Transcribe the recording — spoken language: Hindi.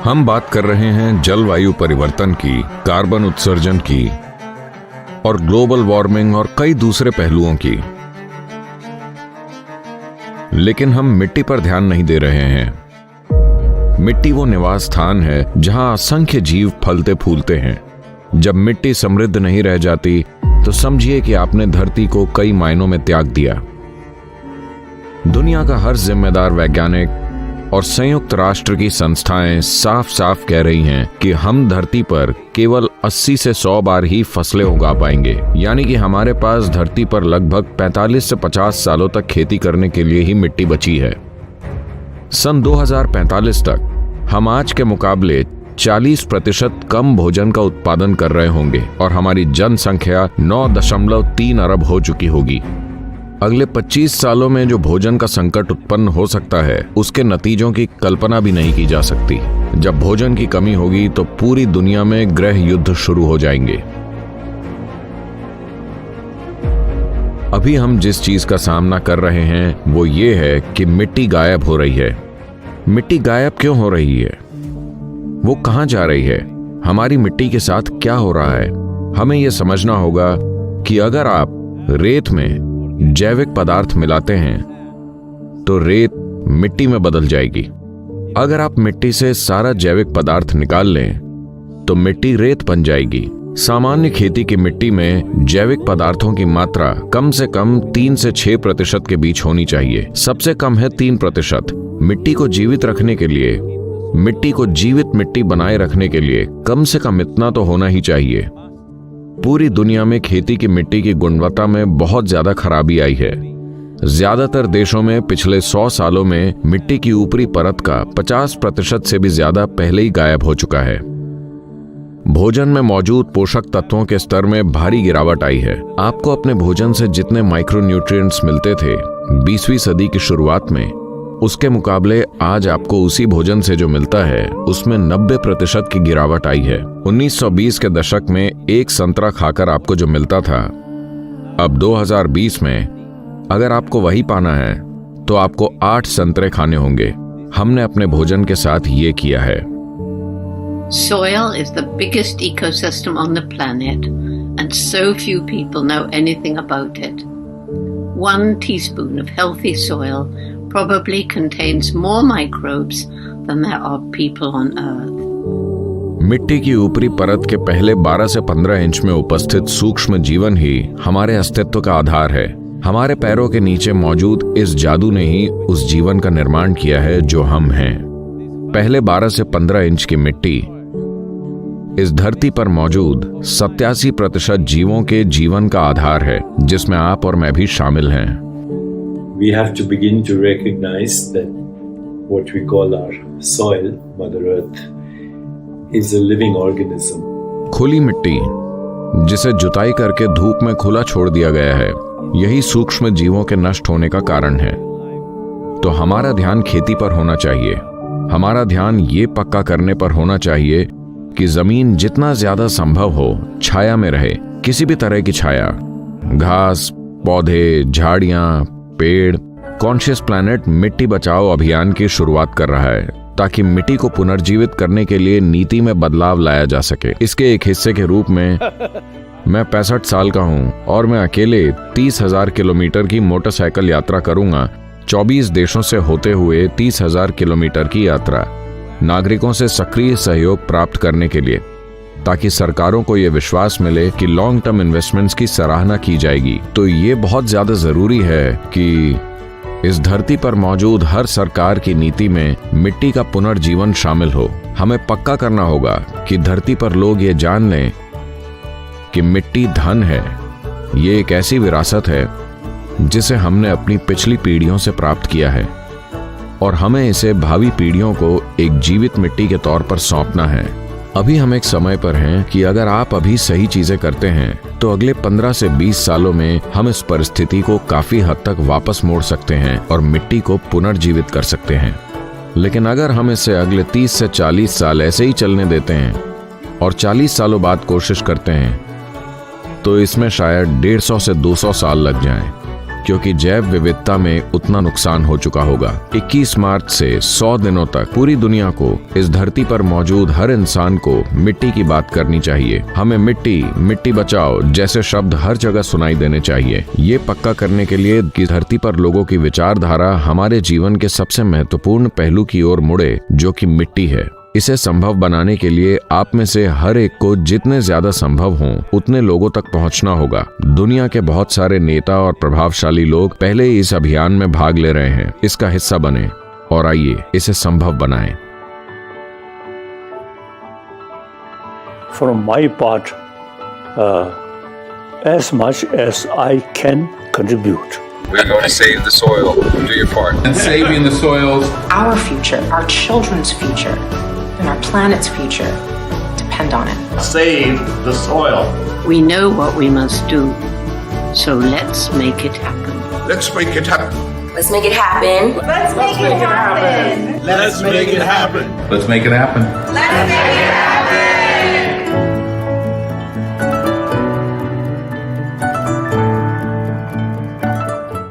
हम बात कर रहे हैं जलवायु परिवर्तन की, कार्बन उत्सर्जन की और ग्लोबल वार्मिंग और कई दूसरे पहलुओं की। लेकिन हम मिट्टी पर ध्यान नहीं दे रहे हैं। मिट्टी वो निवास स्थान है जहां असंख्य जीव फलते फूलते हैं। जब मिट्टी समृद्ध नहीं रह जाती तो समझिए कि आपने धरती को कई मायनों में त्याग दिया। दुनिया का हर जिम्मेदार वैज्ञानिक और संयुक्त राष्ट्र की संस्थाएं साफ साफ कह रही हैं कि हम धरती पर केवल 80 से 100 बार ही फसलें उगा पाएंगे, यानी कि हमारे पास धरती पर लगभग 45 से 50 सालों तक खेती करने के लिए ही मिट्टी बची है। सन 2045 तक हम आज के मुकाबले 40% कम भोजन का उत्पादन कर रहे होंगे और हमारी जनसंख्या 9.3 अरब हो चुकी होगी। अगले 25 सालों में जो भोजन का संकट उत्पन्न हो सकता है, उसके नतीजों की कल्पना भी नहीं की जा सकती। जब भोजन की कमी होगी तो पूरी दुनिया में गृह युद्ध शुरू हो जाएंगे। अभी हम जिस चीज का सामना कर रहे हैं वो ये है कि मिट्टी गायब हो रही है। मिट्टी गायब क्यों हो रही है? वो कहां जा रही है? हमारी मिट्टी के साथ क्या हो रहा है? हमें यह समझना होगा कि अगर आप रेत में जैविक पदार्थ मिलाते हैं तो रेत मिट्टी में बदल जाएगी। अगर आप मिट्टी से सारा जैविक पदार्थ निकाल लें तो मिट्टी रेत बन जाएगी। सामान्य खेती की मिट्टी में जैविक पदार्थों की मात्रा कम से कम 3 से 6% के बीच होनी चाहिए। सबसे कम है 3%। मिट्टी को जीवित रखने के लिए, मिट्टी को जीवित मिट्टी बनाए रखने के लिए कम से कम इतना तो होना ही चाहिए। पूरी दुनिया में खेती की मिट्टी की गुणवत्ता में बहुत ज्यादा खराबी आई है। ज्यादातर देशों में पिछले 100 सालों में मिट्टी की ऊपरी परत का 50% से भी ज्यादा पहले ही गायब हो चुका है। भोजन में मौजूद पोषक तत्वों के स्तर में भारी गिरावट आई है। आपको अपने भोजन से जितने माइक्रोन्यूट्रिएंट्स मिलते थे 20वीं सदी की शुरुआत में, उसके मुकाबले आज आपको उसी भोजन से जो मिलता है उसमें 90% की गिरावट आई है। 1920 के दशक में एक संतरा खाकर आपको जो मिलता था, अब 2020 में अगर आपको वही पाना है तो आपको 8 संतरे खाने होंगे। हमने अपने भोजन के साथ ये किया है। Soil is the biggest ecosystem on the planet and so few people know anything about it. 1 teaspoon of healthy soil probably contains more microbes than there are people on earth. मिट्टी की ऊपरी परत के पहले 12 से 15 इंच में उपस्थित सूक्ष्म जीवन ही हमारे अस्तित्व का आधार है। हमारे पैरों के नीचे मौजूद इस जादू ने ही उस जीवन का निर्माण किया है जो हम हैं। पहले 12 से 15 इंच की मिट्टी इस धरती पर मौजूद 87% जीवों के जीवन का आधार है, जिसमें आप और मैं भी शामिल हैं। We have to begin to recognize that what we call our soil, Mother Earth, is a living organism. खुली मिट्टी, जिसे जुताई करके धूप में खुला छोड़ दिया गया है, यही सूक्ष्म जीवों के नष्ट होने का कारण है। तो हमारा ध्यान खेती पर होना चाहिए। हमारा ध्यान ये पक्का करने पर होना चाहिए कि जमीन जितना ज्यादा संभव हो छाया में रहे। किसी भी तरह की छाया, घास, पौधे, झाड़ियां, पेड़। कॉन्शियस प्लैनेट मिट्टी बचाओ अभियान की शुरुआत कर रहा है ताकि मिट्टी को पुनर्जीवित करने के लिए नीति में बदलाव लाया जा सके। इसके एक हिस्से के रूप में मैं 65 साल का हूं और मैं अकेले 30,000 किलोमीटर की मोटरसाइकिल यात्रा करूंगा। 24 देशों से होते हुए 30,000 किलोमीटर की यात्रा नागरिकों से सक्रिय सहयोग प्राप्त करने के लिए, ताकि सरकारों को यह विश्वास मिले कि लॉन्ग टर्म इन्वेस्टमेंट्स की सराहना की जाएगी। तो ये बहुत ज्यादा जरूरी है कि इस धरती पर मौजूद हर सरकार की नीति में मिट्टी का पुनर्जीवन शामिल हो। हमें पक्का करना होगा कि धरती पर लोग ये जान लें कि मिट्टी धन है। ये एक ऐसी विरासत है जिसे हमने अपनी पिछली पीढ़ियों से प्राप्त किया है और हमें इसे भावी पीढ़ियों को एक जीवित मिट्टी के तौर पर सौंपना है। अभी हम एक समय पर हैं कि अगर आप अभी सही चीजें करते हैं तो अगले 15 से 20 सालों में हम इस परिस्थिति को काफी हद तक वापस मोड़ सकते हैं और मिट्टी को पुनर्जीवित कर सकते हैं। लेकिन अगर हम इसे अगले 30 से 40 साल ऐसे ही चलने देते हैं और 40 सालों बाद कोशिश करते हैं तो इसमें शायद 150 से 200 साल लग जाएं। क्योंकि जैव विविधता में उतना नुकसान हो चुका होगा। 21 मार्च से 100 दिनों तक पूरी दुनिया को, इस धरती पर मौजूद हर इंसान को मिट्टी की बात करनी चाहिए। हमें मिट्टी, मिट्टी बचाओ जैसे शब्द हर जगह सुनाई देने चाहिए। ये पक्का करने के लिए कि धरती पर लोगों की विचारधारा हमारे जीवन के सबसे महत्वपूर्ण पहलू की ओर मुड़े, जो कि मिट्टी है। इसे संभव बनाने के लिए आप में से हर एक को जितने ज्यादा संभव हों उतने लोगों तक पहुंचना होगा। दुनिया के बहुत सारे नेता और प्रभावशाली लोग पहले ही इस अभियान में भाग ले रहे हैं। इसका हिस्सा बने और आइए इसे संभव बनाएं। From my part, as much as I can contribute. We're going to save the soil. Do your part. And saving the soils. Our future, our children's future, and our planet's future depend on it. Save the soil. We know what we must do, so let's make it happen. Let's make it happen. Let's make it happen. Let's make it happen. Let's make it happen. Let's make it happen. Let's make